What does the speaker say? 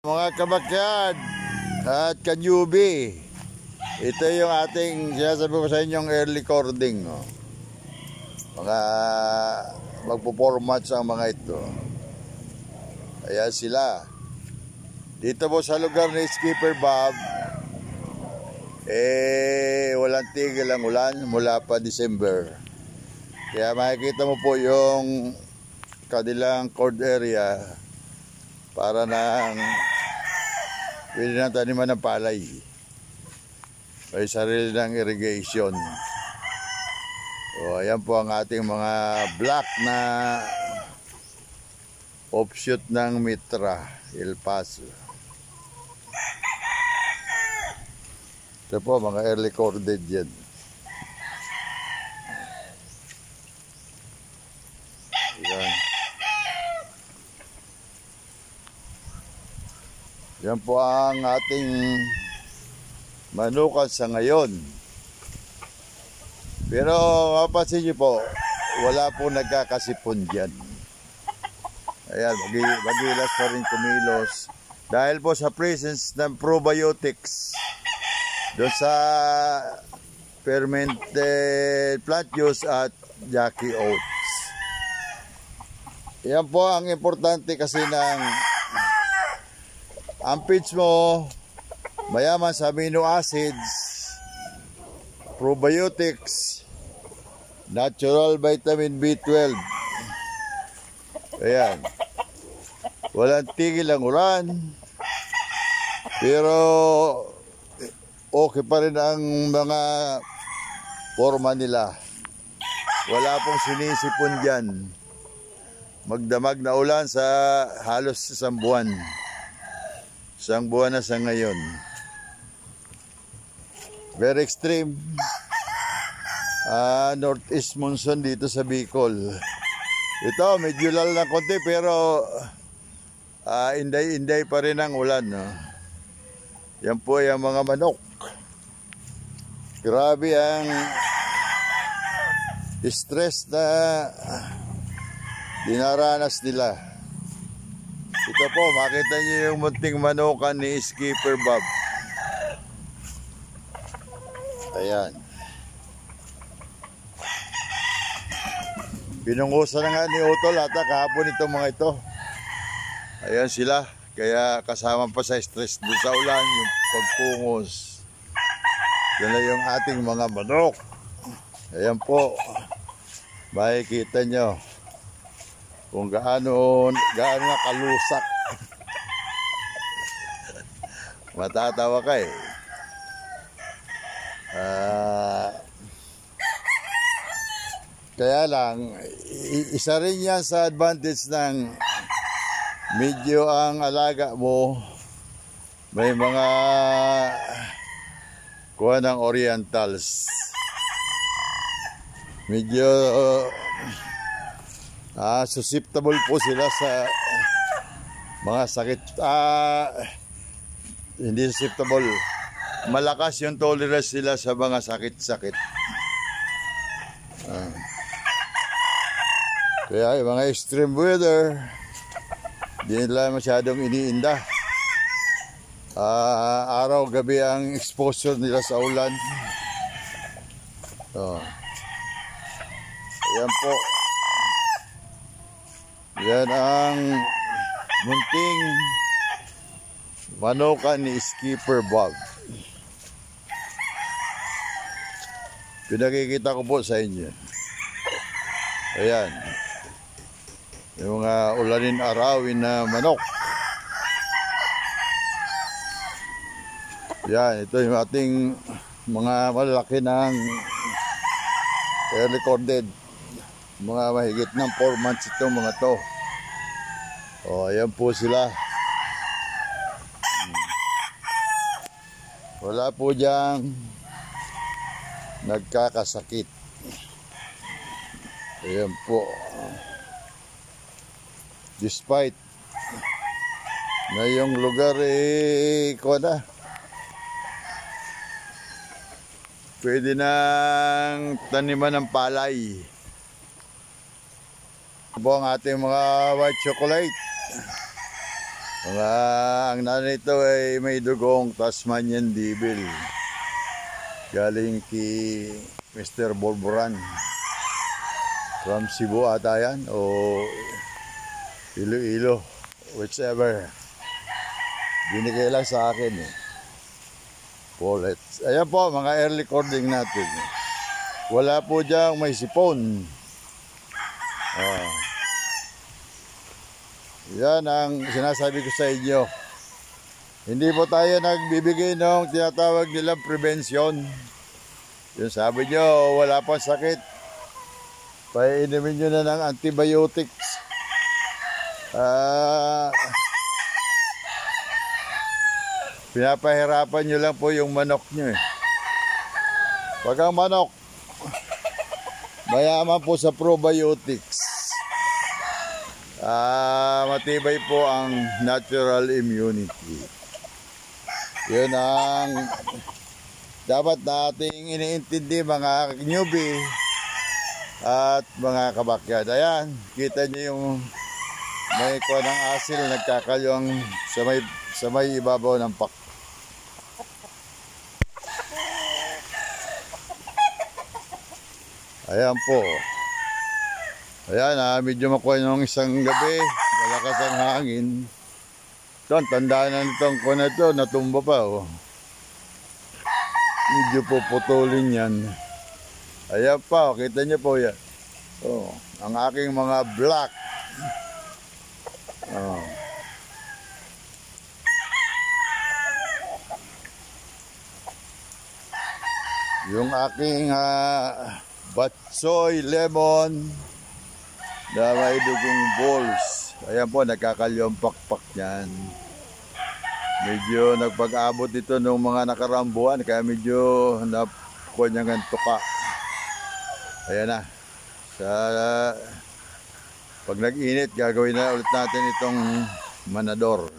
Mga kabakyard at kanyubi, ito yung ating sinasabi ko sa inyong early cording. Mga magpo-formats ang mga ito. Ayan sila. Dito po sa lugar ni Skipper Bob, walang tigil ang ulan mula pa December. Kaya makikita mo po yung kanilang cord area para nang pwede na taniman ng palay. May sarili ng irrigation. O, ayan po ang ating mga black na offshoot ng Mitra, El Paso. Ito po, mga early corded yan. Ayan. Yan po ang ating manukan sa ngayon. Pero mapapansin niyo po, wala po nagkakasipon dyan. Ayan, magilas pa rin kumilos. Dahil po sa presence ng probiotics doon sa fermented plant juice at Jackie Oats. Yan po ang importante kasi ng ang feeds mo, mayaman sa amino acids, probiotics, natural vitamin B12. Ayan. Walang tigil ang ulan. Pero okay pa rin ang mga forma nila. Wala pong sinisipon dyan. Magdamag na ulan sa halos isang buwan. Isang buwan na sa ngayon. Very extreme. Northeast monsoon dito sa Bicol. Ito, medyo lal na konti pero inday-inday pa rin ang ulan. No? Yan po yung mga manok. Grabe ang stress na dinaranas nila. Ito po, makita niyo yung munting manukan ni Skipper Bob. Ayan. Pinungusan na nga ni Utol ata kahapon itong mga ito. Ayan sila. Kaya kasama pa sa stress doon sa ulan, yung pagpungos. Yan na yung ating mga manok. Ayan po. Makikita nyo kung gaano nakalusak. Matatawa ka eh. Kaya lang, isa rin yan sa advantage ng medyo ang alaga mo. May mga kuha ng orientals. Medyo susceptible po sila sa mga sakit. Hindi susceptible. Malakas yung tolerance sila sa mga sakit-sakit. Kaya yung mga extreme weather, hindi nila masyadong iniinda. Araw-gabi ang exposure nila sa ulan. Ayan po. Yan ang munting manukan ni Skipper Bob. Pinakikita ko po sa inyo. Ayan. Yung mga ulanin arawin na manok. Yan, ito yung ating mga malaki ng recorded. Mga mahigit ng 4 months itong mga to. Ayan po sila. Wala po diyang nagkakasakit. Ayan po. Despite na yung lugar pwede nang taniman ng palay. Ito po ang ating mga white chocolate. Ang nanay ito ay may dugong Tasmanian Devil. Galing kay Mr. Borboran. From Cebu ata yan o Iloilo, whichever. Binigay lang sa akin eh. Bullets. Ayan po mga early recording natin. Wala po diyang may sipon. Yan ang sinasabi ko sa inyo. Hindi po tayo nagbibigay ng tinatawag nilang prevention. Yung sabi nyo, wala pang sakit. Painumin nyo na ng antibiotics. Pinapahirapan nyo lang po yung manok nyo eh. Pag ang manok, mayaman po sa probiotics. Matibay po ang natural immunity. Yun ang dapat nating iniintindi mga newbie at mga kabakyard. Ayan, kita nyo yung may kuha ng asil nagkakalyong sa may ibabaw ng pak. Ayan po. Ayan, medyo makuha nung isang gabi. Malakas ang hangin. Ito, tandaan na nitong kuha na ito, natumba pa. Oh. Medyo puputulin yan. Ayan pa, kita niyo po yan. Oh, ang aking mga black. Oh. Yung aking batsoy lemon na may dugong balls. Ayan po, nagkakalyong pakpak yan. Medyo nagpag-abot ito ng mga nakarambuan, kaya medyo nakuha niyang tuka. Ayan na. Pag nag-init, gagawin na ulit natin itong manador.